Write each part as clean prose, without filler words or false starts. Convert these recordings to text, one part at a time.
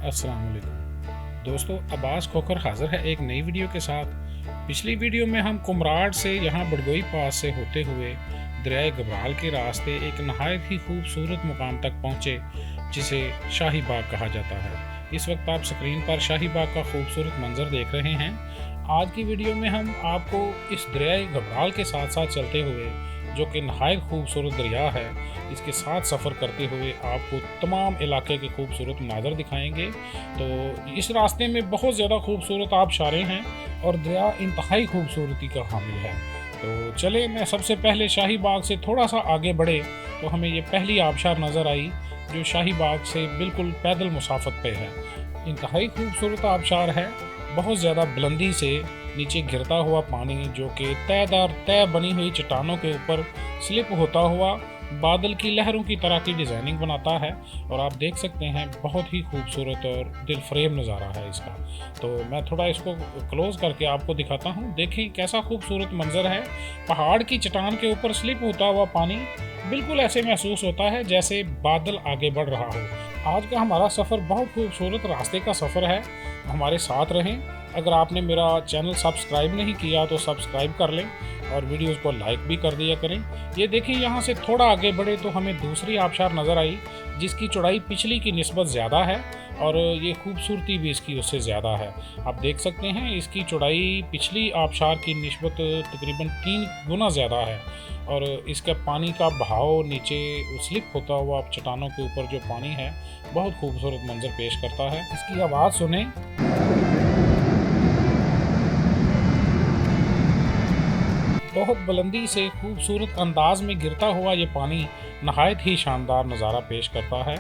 अस्सलाम वालेकुम दोस्तों, अब्बास खोखर हाज़िर है एक नई वीडियो के साथ। पिछली वीडियो में हम कुमराड से यहाँ बड़गोई पास से होते हुए दरियाए गबराल के रास्ते एक नहायत ही खूबसूरत मुकाम तक पहुँचे, जिसे शाही बाग कहा जाता है। इस वक्त आप स्क्रीन पर शाही बाग का खूबसूरत मंजर देख रहे हैं। आज की वीडियो में हम आपको इस दरियाए गबराल के साथ साथ चलते हुए, जो कि नहायत खूबसूरत दरिया है, इसके साथ सफ़र करते हुए आपको तमाम इलाके के खूबसूरत मनाज़र दिखाएंगे। तो इस रास्ते में बहुत ज़्यादा खूबसूरत आबशारें हैं और दरिया इंतहाई खूबसूरती का हामिल है। तो चले, मैं सबसे पहले शाही बाग से थोड़ा सा आगे बढ़े तो हमें ये पहली आबशार नज़र आई, जो शाही बाग से बिल्कुल पैदल मुसाफत पे है। इंतहाई खूबसूरत आबशार है, बहुत ज़्यादा बुलंदी से नीचे गिरता हुआ पानी, जो कि तय बनी हुई चट्टानों के ऊपर स्लिप होता हुआ बादल की लहरों की तरह की डिज़ाइनिंग बनाता है। और आप देख सकते हैं बहुत ही खूबसूरत और दिलफरेब नज़ारा है इसका। तो मैं थोड़ा इसको क्लोज़ करके आपको दिखाता हूँ। देखें कैसा खूबसूरत मंजर है। पहाड़ की चट्टान के ऊपर स्लिप होता हुआ पानी बिल्कुल ऐसे महसूस होता है जैसे बादल आगे बढ़ रहा हो। आज का हमारा सफ़र बहुत खूबसूरत रास्ते का सफ़र है। हमारे साथ रहें। अगर आपने मेरा चैनल सब्सक्राइब नहीं किया तो सब्सक्राइब कर लें और वीडियोस को लाइक भी कर दिया करें। ये देखिए, यहाँ से थोड़ा आगे बढ़े तो हमें दूसरी आबशार नज़र आई, जिसकी चौड़ाई पिछली की निस्बत ज़्यादा है और ये खूबसूरती भी इसकी उससे ज़्यादा है। आप देख सकते हैं इसकी चौड़ाई पिछली आबशार की निस्बत तकरीबन 3 गुना ज़्यादा है। और इसका पानी का बहाव नीचे स्लिप होता हुआ चट्टानों के ऊपर जो पानी है, बहुत खूबसूरत मंजर पेश करता है। इसकी आवाज़ सुने। बहुत बुलंदी से खूबसूरत अंदाज में गिरता हुआ ये पानी नहायत ही शानदार नज़ारा पेश करता है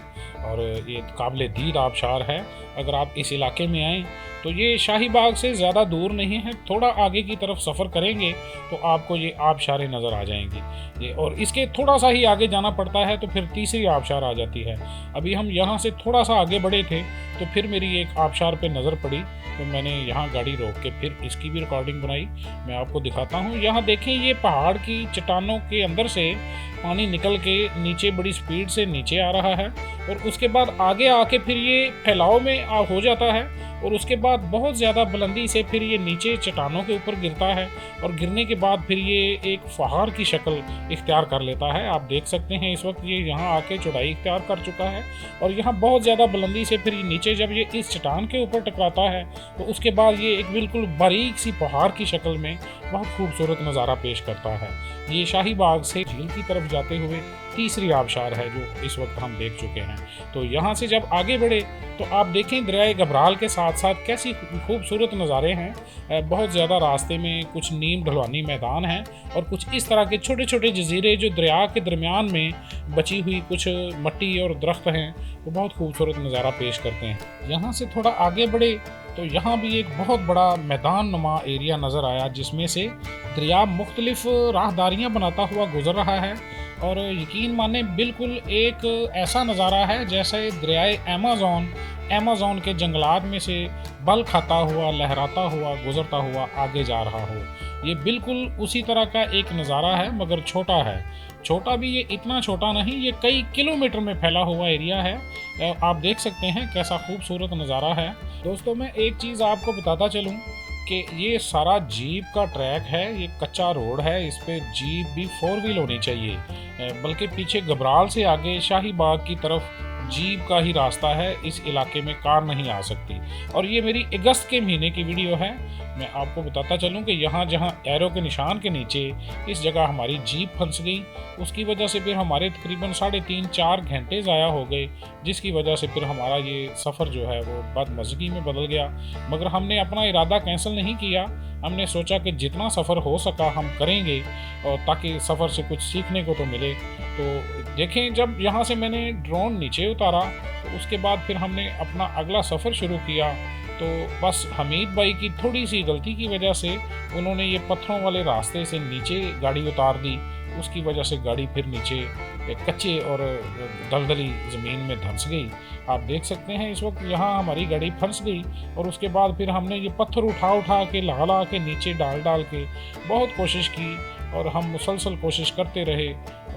और ये काबिल दीद आबशार है। अगर आप इस इलाके में आएँ तो ये शाही बाग से ज़्यादा दूर नहीं है। थोड़ा आगे की तरफ सफ़र करेंगे तो आपको ये आबशारें नज़र आ जाएंगी। ये और इसके थोड़ा सा ही आगे जाना पड़ता है तो फिर तीसरी आबशार आ जाती है। अभी हम यहाँ से थोड़ा सा आगे बढ़े थे तो फिर मेरी एक आबशार पे नज़र पड़ी, तो मैंने यहाँ गाड़ी रोक के फिर इसकी भी रिकॉर्डिंग बनाई। मैं आपको दिखाता हूँ। यहाँ देखें, ये पहाड़ की चट्टानों के अंदर से पानी निकल के नीचे बड़ी स्पीड से नीचे आ रहा है और उसके बाद आगे आके फिर ये फैलाव में हो जाता है और उसके बाद बहुत ज़्यादा बुलंदी से फिर ये नीचे चट्टानों के ऊपर गिरता है और गिरने के बाद फिर ये एक फहार की शक्ल इख्तियार कर लेता है। आप देख सकते हैं इस वक्त ये यहाँ आके चौड़ाई इख्तियार कर चुका है और यहाँ बहुत ज़्यादा बुलंदी से फिर नीचे जब ये इस चट्टान के ऊपर टकराता है तो उसके बाद ये एक बिल्कुल बारीक सी फहार की शक्ल में बहुत खूबसूरत नज़ारा पेश करता है। ये शाही बाग से झील की तरफ जाते हुए तीसरी आबशार है जो इस वक्त हम देख चुके हैं। तो यहाँ से जब आगे बढ़े तो आप देखें दरियाए गबराल के साथ साथ कैसी खूबसूरत नज़ारे हैं। बहुत ज़्यादा रास्ते में कुछ नीम ढलवानी मैदान हैं और कुछ इस तरह के छोटे छोटे जजीरे जो दरिया के दरमियान में बची हुई कुछ मट्टी और दरख्त हैं, वो बहुत खूबसूरत नज़ारा पेश करते हैं। यहाँ से थोड़ा आगे बढ़े तो यहाँ भी एक बहुत बड़ा मैदान नुमा एरिया नज़र आया, जिसमें से दरिया मुख्तलिफ राहदारियाँ बनाता हुआ गुजर रहा है और यकीन माने बिल्कुल एक ऐसा नज़ारा है जैसे दरियाए अमेज़न के जंगलात में से बल खाता हुआ, लहराता हुआ, गुजरता हुआ आगे जा रहा हो। ये बिल्कुल उसी तरह का एक नज़ारा है, मगर छोटा है। छोटा भी ये इतना छोटा नहीं, ये कई किलोमीटर में फैला हुआ एरिया है। आप देख सकते हैं कैसा खूबसूरत नज़ारा है। दोस्तों, मैं एक चीज़ आपको बताता चलूँ कि ये सारा जीप का ट्रैक है, ये कच्चा रोड है, इस पे जीप भी 4 व्हील होनी चाहिए। बल्कि पीछे गबराल से आगे शाही बाग की तरफ जीप का ही रास्ता है, इस इलाके में कार नहीं आ सकती। और ये मेरी अगस्त के महीने की वीडियो है। मैं आपको बताता चलूँ कि यहाँ जहाँ एरो के निशान के नीचे इस जगह हमारी जीप फंस गई, उसकी वजह से फिर हमारे तकरीबन 3.5-4 घंटे ज़ाया हो गए, जिसकी वजह से फिर हमारा ये सफ़र जो है वो बदमज़गी में बदल गया। मगर हमने अपना इरादा कैंसिल नहीं किया। हमने सोचा कि जितना सफ़र हो सका हम करेंगे और ताकि सफ़र से कुछ सीखने को तो मिले। तो देखें, जब यहाँ से मैंने ड्रोन नीचे उतारा तो उसके बाद फिर हमने अपना अगला सफ़र शुरू किया। तो बस हमीद भाई की थोड़ी सी गलती की वजह से उन्होंने ये पत्थरों वाले रास्ते से नीचे गाड़ी उतार दी। उसकी वजह से गाड़ी फिर नीचे कच्चे और दलदली ज़मीन में धंस गई। आप देख सकते हैं इस वक्त यहाँ हमारी गाड़ी फंस गई और उसके बाद फिर हमने ये पत्थर उठा के ला के नीचे डाल के बहुत कोशिश की और हम मुसलसल कोशिश करते रहे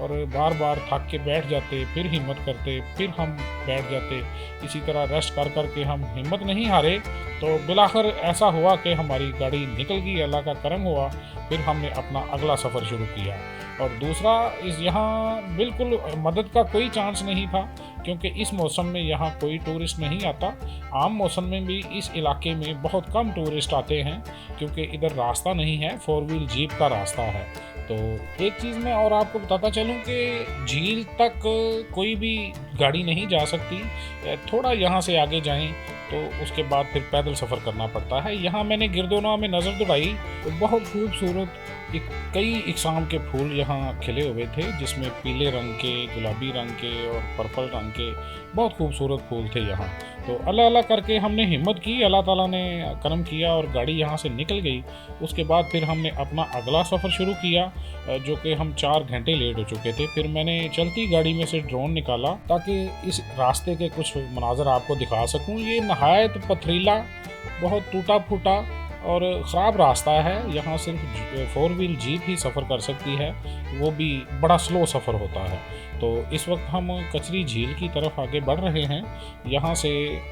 और बार बार थक के बैठ जाते, फिर हिम्मत करते, फिर हम बैठ जाते। इसी तरह रेस्ट कर कर के हम हिम्मत नहीं हारे, तो बिलाखिर ऐसा हुआ कि हमारी गाड़ी निकल गई, अल्लाह का करम हुआ। फिर हमने अपना अगला सफ़र शुरू किया। और दूसरा, इस यहाँ बिल्कुल मदद का कोई चांस नहीं था, क्योंकि इस मौसम में यहाँ कोई टूरिस्ट नहीं आता। आम मौसम में भी इस इलाके में बहुत कम टूरिस्ट आते हैं, क्योंकि इधर रास्ता नहीं है, 4 व्हील जीप का रास्ता है। तो एक चीज़ मैं और आपको बताता चलूँ कि झील तक कोई भी गाड़ी नहीं जा सकती। थोड़ा यहाँ से आगे जाएं तो उसके बाद फिर पैदल सफ़र करना पड़ता है। यहाँ मैंने गिरदोना में नज़र दौड़ाई तो बहुत खूबसूरत कई इकसाम के फूल यहाँ खिले हुए थे, जिसमें पीले रंग के, गुलाबी रंग के और पर्पल रंग के बहुत खूबसूरत फूल थे यहाँ। तो अल्लाह अल्लाह करके हमने हिम्मत की, अल्लाह ताला ने करम किया और गाड़ी यहाँ से निकल गई। उसके बाद फिर हमने अपना अगला सफ़र शुरू किया, जो कि हम 4 घंटे लेट हो चुके थे। फिर मैंने चलती गाड़ी में से ड्रोन निकाला ताकि इस रास्ते के कुछ मनाजर आपको दिखा सकूँ। ये नहायत पथरीला, बहुत टूटा फूटा और ख़राब रास्ता है। यहाँ सिर्फ 4 व्हील जीप ही सफ़र कर सकती है, वो भी बड़ा स्लो सफ़र होता है। तो इस वक्त हम कचरी झील की तरफ आगे बढ़ रहे हैं। यहाँ से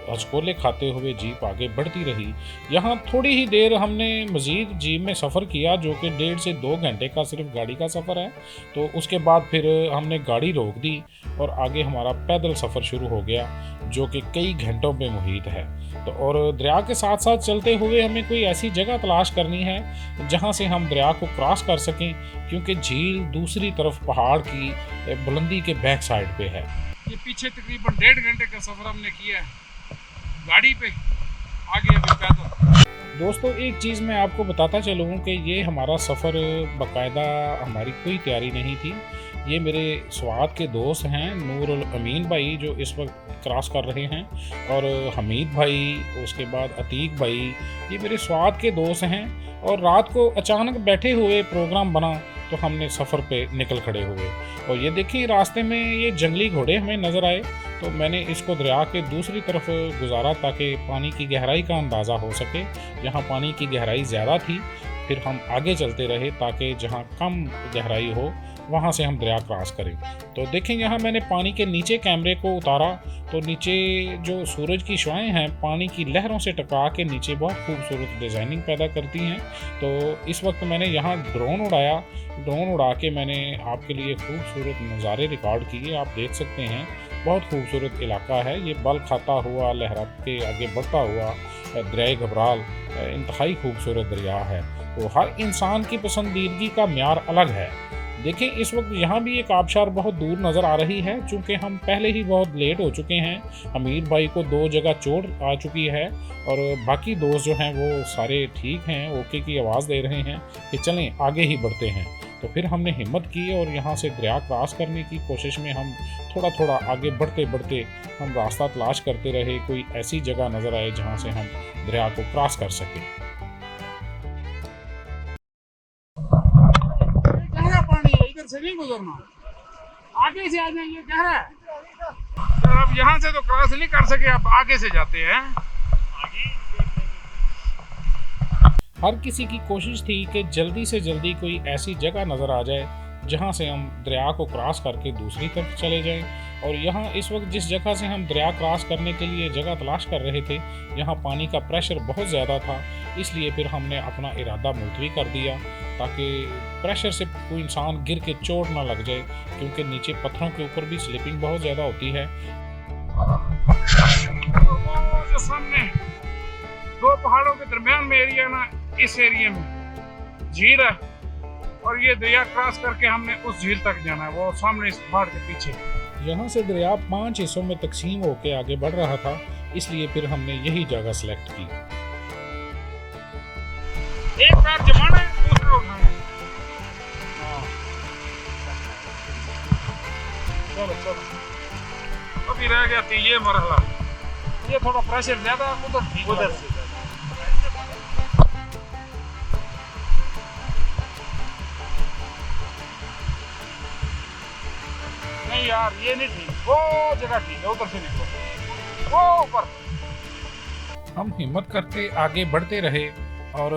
हचकोले खाते हुए जीप आगे बढ़ती रही। यहाँ थोड़ी ही देर हमने मज़ीद जीप में सफ़र किया, जो कि 1.5 से 2 घंटे का सिर्फ गाड़ी का सफ़र है। तो उसके बाद फिर हमने गाड़ी रोक दी और आगे हमारा पैदल सफ़र शुरू हो गया, जो कि कई घंटों पे मुहित है। तो और दरिया के साथ साथ चलते हुए हमें कोई ऐसी जगह तलाश करनी है जहाँ से हम दरिया को क्रॉस कर सकें, क्योंकि झील दूसरी तरफ पहाड़ की बुलंदी के बैक साइड पे है। ये पीछे तकरीबन 1.5 घंटे का सफ़र हमने किया है गाड़ी पे, आगे अभी पैदल। दोस्तों, एक चीज़ मैं आपको बताता चलूँ कि ये हमारा सफ़र बाकायदा हमारी कोई तैयारी नहीं थी। ये मेरे स्वात के दोस्त हैं, नूरुल अमीन भाई जो इस वक्त क्रॉस कर रहे हैं, और हमीद भाई, उसके बाद अतीक भाई, ये मेरे स्वात के दोस्त हैं। और रात को अचानक बैठे हुए प्रोग्राम बना तो हमने सफ़र पे निकल खड़े हुए। और ये देखिए, रास्ते में ये जंगली घोड़े हमें नज़र आए, तो मैंने इसको दरिया के दूसरी तरफ गुजारा ताकि पानी की गहराई का अंदाज़ा हो सके। यहाँ पानी की गहराई ज़्यादा थी, फिर हम आगे चलते रहे ताकि जहाँ कम गहराई हो वहाँ से हम दरिया क्रॉस करें। तो देखें, यहाँ मैंने पानी के नीचे कैमरे को उतारा तो नीचे जो सूरज की शुआएं हैं पानी की लहरों से टकरा के नीचे बहुत खूबसूरत डिज़ाइनिंग पैदा करती हैं। तो इस वक्त मैंने यहाँ ड्रोन उड़ाया। ड्रोन उड़ा के मैंने आपके लिए खूबसूरत नज़ारे रिकॉर्ड किए। आप देख सकते हैं, बहुत खूबसूरत इलाका है ये। बल खाता हुआ, लहरा के आगे बढ़ता हुआ दरिया घबराल इंतहाई खूबसूरत दरिया है। तो हर इंसान की पसंदीदगी का म्यार अलग है। देखें, इस वक्त यहाँ भी एक आबशार बहुत दूर नज़र आ रही है, चूँकि हम पहले ही बहुत लेट हो चुके हैं। हमीद भाई को 2 जगह चोट आ चुकी है और बाकी दोस्त जो हैं वो सारे ठीक हैं, ओके की आवाज़ दे रहे हैं कि चलें आगे ही बढ़ते हैं। तो फिर हमने हिम्मत की और यहाँ से दरिया क्रॉस करने की कोशिश में हम थोड़ा थोड़ा आगे बढ़ते बढ़ते हम रास्ता तलाश करते रहे। कोई ऐसी जगह नज़र आए जहाँ से हम दरिया को क्रॉस कर सकें। से नहीं गुजरना, आगे से आ जाएंगे, गहरा है। तो अब यहाँ से तो क्रॉस नहीं कर सके, अब आगे से जाते हैं। हर किसी की कोशिश थी कि जल्दी से जल्दी कोई ऐसी जगह नज़र आ जाए जहाँ से हम दरिया को क्रॉस करके दूसरी तरफ चले जाएं। और यहाँ इस वक्त जिस जगह से हम दरिया क्रॉस करने के लिए जगह तलाश कर रहे थे, यहाँ पानी का प्रेशर बहुत ज़्यादा था, इसलिए फिर हमने अपना इरादा मुलतवी कर दिया ताकि प्रेशर से कोई इंसान गिर के चोट ना लग जाए, क्योंकि नीचे पत्थरों के ऊपर भी स्लिपिंग बहुत ज़्यादा होती है। जो सामने 2 पहाड़ों के दरमियान में एरिया ना, इस एरिया में झील है और ये दरिया क्रॉस करके हमने उस झील तक जाना है, वो सामने इस पहाड़ के पीछे। यहाँ से दरिया 5 हिस्सों में तकसीम होकर आगे बढ़ रहा था, इसलिए फिर हमने यही जगह सेलेक्ट की। एक पैर जमाना है, दूसरा उठाना है। चलो चलो, अभी रह गया थी ये मरहला। ये थोड़ा प्रेशर ज्यादा, उधर से नहीं यार, ये नहीं ठीक, वो जगह ठीक है, उधर से निकलो, वो ऊपर। हम हिम्मत करके आगे बढ़ते रहे और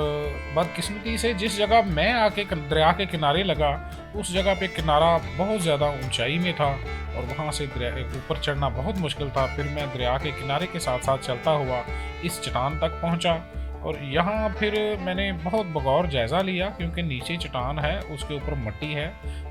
बदकिस्मती से जिस जगह मैं आके दरिया के किनारे लगा उस जगह पे किनारा बहुत ज़्यादा ऊंचाई में था और वहाँ से दरिया ऊपर चढ़ना बहुत मुश्किल था। फिर मैं दरिया के किनारे के साथ साथ चलता हुआ इस चट्टान तक पहुँचा और यहाँ फिर मैंने बहुत बगौर जायज़ा लिया, क्योंकि नीचे चट्टान है, उसके ऊपर मिट्टी है,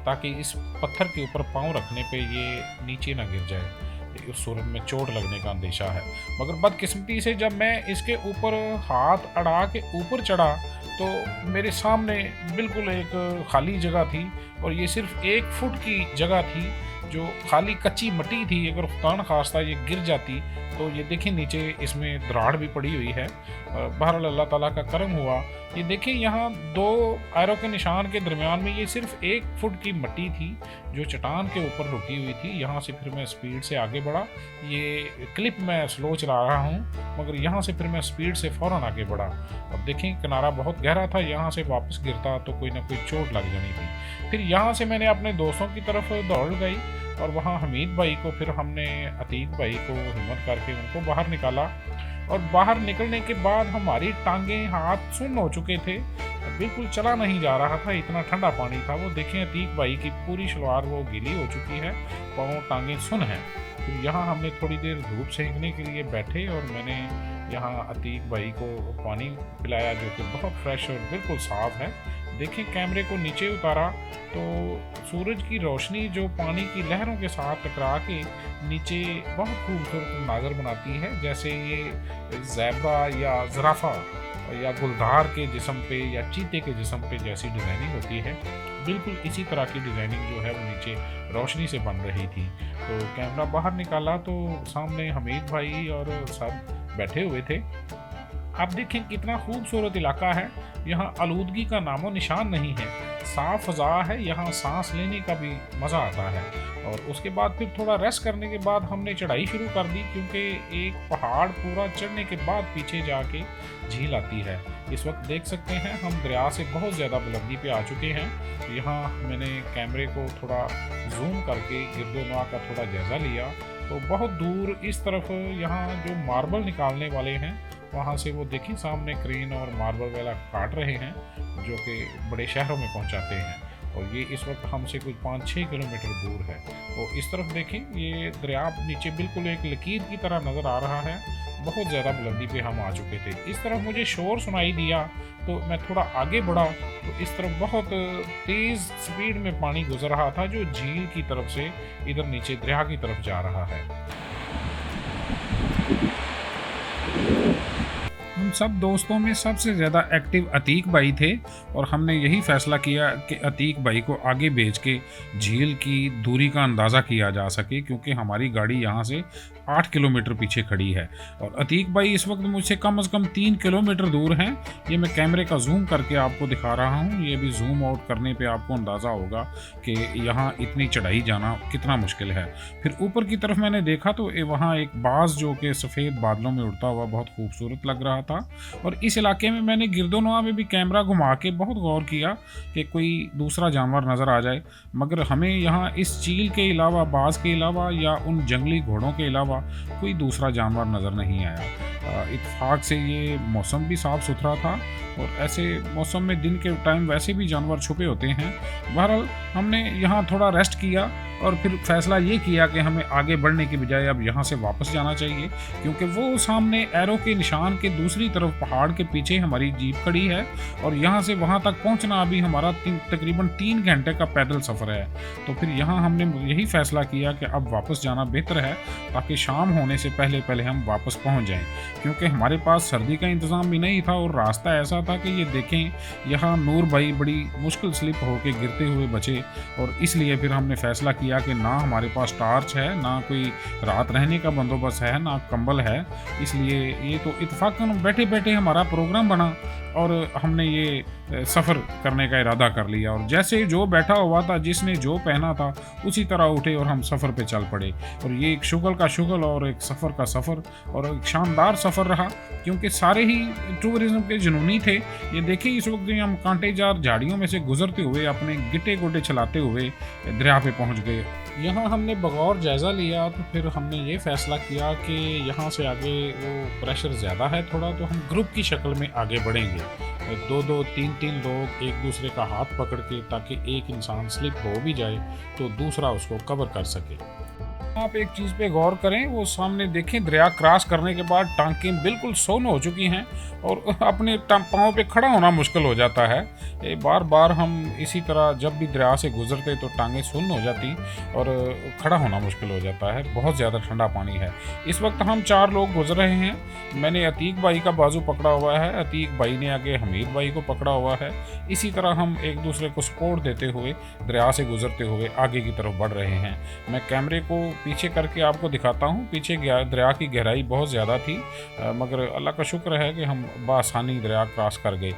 ताकि इस पत्थर के ऊपर पाँव रखने पे ये नीचे ना गिर जाए, उस सूरत में चोट लगने का अंदेशा है। मगर बदकिस्मती से जब मैं इसके ऊपर हाथ अड़ा के ऊपर चढ़ा तो मेरे सामने बिल्कुल एक खाली जगह थी और ये सिर्फ 1 फुट की जगह थी जो खाली कच्ची मिट्टी थी। अगर खुदा न खास्ता ये गिर जाती तो ये देखें नीचे इसमें दराड़ भी पड़ी हुई है। बहरहाल अल्लाह ताला का करम हुआ। ये देखें यहाँ 2 एरो के निशान के दरमियान में ये सिर्फ 1 फुट की मिट्टी थी जो चट्टान के ऊपर रुकी हुई थी। यहाँ से फिर मैं स्पीड से आगे बढ़ा। ये क्लिप मैं स्लो चला रहा हूँ, मगर यहाँ से फिर मैं स्पीड से फ़ौरन आगे बढ़ा। अब देखें किनारा बहुत गहरा था, यहाँ से वापस गिरता तो कोई ना कोई चोट लग जानी थी। फिर यहाँ से मैंने अपने दोस्तों की तरफ दौड़ गई और वहाँ हमीद भाई को, फिर हमने अतीक भाई को हिम्मत करके उनको बाहर निकाला। और बाहर निकलने के बाद हमारी टांगें हाथ सुन्न हो चुके थे, बिल्कुल चला नहीं जा रहा था, इतना ठंडा पानी था। वो देखें अतीक भाई की पूरी शलवार वो गीली हो चुकी है, पाँव टांगें सुन्न हैं। फिर यहाँ हमने थोड़ी देर धूप सेंकने के लिए बैठे और मैंने यहाँ अतीक भाई को पानी पिलाया जो कि बहुत फ्रेश और बिल्कुल साफ़ है। देखें कैमरे को नीचे उतारा तो सूरज की रोशनी जो पानी की लहरों के साथ टकरा के नीचे बहुत खूबसूरत मंजर बनाती है, जैसे ये ज़ेब्रा या ज़राफ़ा या गुलदार के जिस्म पे या चीते के जिस्म पे जैसी डिज़ाइनिंग होती है, बिल्कुल इसी तरह की डिज़ाइनिंग जो है वो नीचे रोशनी से बन रही थी। तो कैमरा बाहर निकाला तो सामने हमीद भाई और सब बैठे हुए थे। आप देखें कितना खूबसूरत इलाका है, यहाँ आलूदगी का नामो निशान नहीं है, साफ़ फ़ज़ा है, यहाँ सांस लेने का भी मज़ा आता है। और उसके बाद फिर थोड़ा रेस्ट करने के बाद हमने चढ़ाई शुरू कर दी, क्योंकि एक पहाड़ पूरा चढ़ने के बाद पीछे जाके झील आती है। इस वक्त देख सकते हैं हम दरिया से बहुत ज़्यादा बुलंदी पे आ चुके हैं। यहाँ मैंने कैमरे को थोड़ा जूम करके गिरदोनवा का थोड़ा जायज़ा लिया तो बहुत दूर इस तरफ यहाँ जो मार्बल निकालने वाले हैं वहाँ से वो देखिए सामने क्रेन और मार्बल वाला काट रहे हैं, जो कि बड़े शहरों में पहुँचाते हैं। और ये इस वक्त हमसे कुछ 5-6 किलोमीटर दूर है। तो इस तरफ देखें ये दरिया नीचे बिल्कुल एक लकीर की तरह नज़र आ रहा है, बहुत ज़्यादा बुलंदी पे हम आ चुके थे। इस तरफ मुझे शोर सुनाई दिया तो मैं थोड़ा आगे बढ़ा तो इस तरफ बहुत तेज़ स्पीड में पानी गुजर रहा था जो झील की तरफ से इधर नीचे दरिया की तरफ जा रहा है। हम सब दोस्तों में सबसे ज़्यादा एक्टिव अतीक भाई थे और हमने यही फ़ैसला किया कि अतीक भाई को आगे भेज के झील की दूरी का अंदाज़ा किया जा सके, क्योंकि हमारी गाड़ी यहाँ से 8 किलोमीटर पीछे खड़ी है और अतीक भाई इस वक्त मुझसे कम से कम 3 किलोमीटर दूर हैं। ये मैं कैमरे का जूम करके आपको दिखा रहा हूँ। ये भी जूम आउट करने पे आपको अंदाज़ा होगा कि यहाँ इतनी चढ़ाई जाना कितना मुश्किल है। फिर ऊपर की तरफ मैंने देखा तो वहाँ एक बाज़ जो कि सफ़ेद बादलों में उड़ता हुआ बहुत खूबसूरत लग रहा था। और इस इलाके में मैंने गिरदोनवा में भी कैमरा घुमा के बहुत गौर किया कि कोई दूसरा जानवर नज़र आ जाए, मगर हमें यहाँ इस चील के अलावा, बाज़ के अलावा या उन जंगली घोड़ों के अलावा कोई दूसरा जानवर नज़र नहीं आया। इत्तेफाक से ये मौसम भी साफ़ सुथरा था और ऐसे मौसम में दिन के टाइम वैसे भी जानवर छुपे होते हैं। बहरहाल हमने यहाँ थोड़ा रेस्ट किया और फिर फैसला ये किया कि हमें आगे बढ़ने के बजाय अब यहाँ से वापस जाना चाहिए, क्योंकि वो सामने एरो के निशान के दूसरी तरफ पहाड़ के पीछे हमारी जीप खड़ी है और यहाँ से वहाँ तक पहुँचना अभी हमारा तकरीबन 3 घंटे का पैदल सफ़र है। तो फिर यहाँ हमने यही फ़ैसला किया कि अब वापस जाना बेहतर है, ताकि शाम होने से पहले पहले हम वापस पहुँच जाएँ, क्योंकि हमारे पास सर्दी का इंतज़ाम भी नहीं था और रास्ता ऐसा था कि ये देखें यहाँ नूर भाई बड़ी मुश्किल स्लिप होकर गिरते हुए बचे। और इसलिए फिर हमने फ़ैसला किया कि ना हमारे पास टार्च है, ना कोई रात रहने का बंदोबस्त है, ना कंबल है, इसलिए ये तो इत्तेफाकन बैठे बैठे हमारा प्रोग्राम बना और हमने ये सफ़र करने का इरादा कर लिया। और जैसे जो बैठा हुआ था, जिसने जो पहना था, उसी तरह उठे और हम सफ़र पे चल पड़े। और ये एक शुगल का शुगल और एक सफ़र का सफ़र और एक शानदार सफ़र रहा, क्योंकि सारे ही टूरिज़्म के जुनूनी थे। ये देखिए इस वक्त हम कांटेजार झाड़ियों में से गुजरते हुए अपने गिट्टे गोटे चलाते हुए दरिया पे पहुंच गए। यहाँ हमने बगौर जायज़ा लिया तो फिर हमने ये फ़ैसला किया कि यहाँ से आगे वो प्रेशर ज़्यादा है थोड़ा, तो हम ग्रुप की शक्ल में आगे बढ़ेंगे। 2-2, 3-3 लोग एक दूसरे का हाथ पकड़ के, ताकि एक इंसान स्लिप हो भी जाए तो दूसरा उसको कवर कर सके। आप एक चीज़ पे गौर करें, वो सामने देखें, दरिया क्रॉस करने के बाद टांकें बिल्कुल सोन हो चुकी हैं और अपने पाँव पे खड़ा होना मुश्किल हो जाता है। बार बार हम इसी तरह जब भी दरिया से गुजरते तो टांगें सुन्न हो जाती और खड़ा होना मुश्किल हो जाता है। बहुत ज़्यादा ठंडा पानी है। इस वक्त हम 4 लोग गुजर रहे हैं। मैंने अतीक भाई का बाजू पकड़ा हुआ है, अतीक भाई ने आगे हमीद भाई को पकड़ा हुआ है। इसी तरह हम एक दूसरे को सपोर्ट देते हुए दरिया से गुजरते हुए आगे की तरफ बढ़ रहे हैं। मैं कैमरे को पीछे करके आपको दिखाता हूँ। पीछे दरिया की गहराई बहुत ज़्यादा थी, मगर अल्लाह का शुक्र है कि हम बआसानी दरिया क्रॉस कर गए।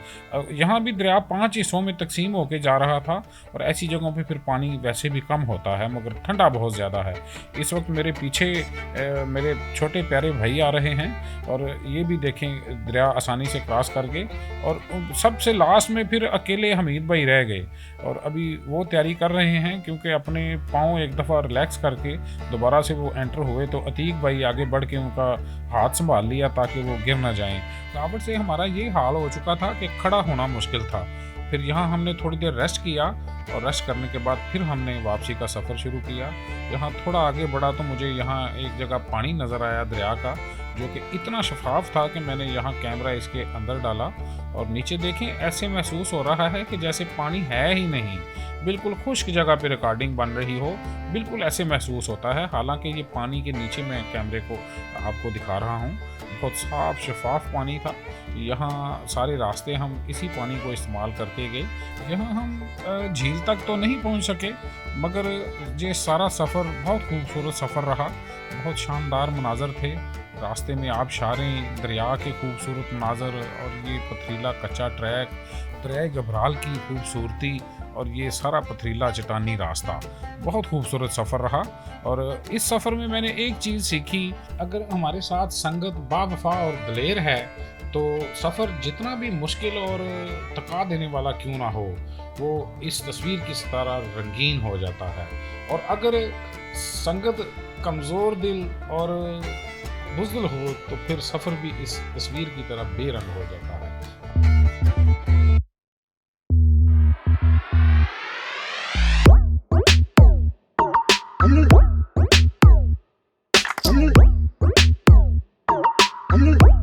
यहाँ भी दरिया 5 हिस्सों में तकसीम होकर जा रहा था और ऐसी जगहों पे फिर पानी वैसे भी कम होता है, मगर ठंडा बहुत ज़्यादा है। इस वक्त मेरे पीछे मेरे छोटे प्यारे भाई आ रहे हैं और ये भी देखें दरिया आसानी से क्रॉस कर गए। और सबसे लास्ट में फिर अकेले हमीद भाई रह गए और अभी वो तैयारी कर रहे हैं, क्योंकि अपने पाँव एक दफ़ा रिलैक्स करके दोबारा से वो एंटर हुए तो अतीक भाई आगे बढ़ के उनका हाथ संभाल लिया ताकि वो गिर ना जाएं। थकावट से हमारा ये हाल हो चुका था कि खड़ा होना मुश्किल था। फिर यहाँ हमने थोड़ी देर रेस्ट किया और रेस्ट करने के बाद फिर हमने वापसी का सफ़र शुरू किया। यहाँ थोड़ा आगे बढ़ा तो मुझे यहाँ एक जगह पानी नज़र आया दरिया का, जो कि इतना शफाफ था कि मैंने यहाँ कैमरा इसके अंदर डाला और नीचे देखें, ऐसे महसूस हो रहा है कि जैसे पानी है ही नहीं, बिल्कुल खुश्क जगह पे रिकॉर्डिंग बन रही हो, बिल्कुल ऐसे महसूस होता है। हालांकि ये पानी के नीचे मैं कैमरे को आपको दिखा रहा हूँ, बहुत साफ शफाफ पानी था। यहाँ सारे रास्ते हम इसी पानी को इस्तेमाल करते गए। यहाँ हम झील तक तो नहीं पहुँच सके, मगर ये सारा सफ़र बहुत खूबसूरत सफ़र रहा। बहुत शानदार मनाजर थे रास्ते में, आबशारें, दरिया के खूबसूरत मनाजर और ये पथरीला कच्चा ट्रैक, दरिया गबराल की खूबसूरती और ये सारा पथरीला चट्टानी रास्ता, बहुत खूबसूरत सफ़र रहा। और इस सफ़र में मैंने एक चीज़ सीखी, अगर हमारे साथ संगत बावफा और दलेर है तो सफ़र जितना भी मुश्किल और थका देने वाला क्यों ना हो, वो इस तस्वीर की तरह रंगीन हो जाता है। और अगर संगत कमज़ोर दिल और बुज़दिल हो तो फिर सफ़र भी इस तस्वीर की तरह बेरंग हो जाता है। I'm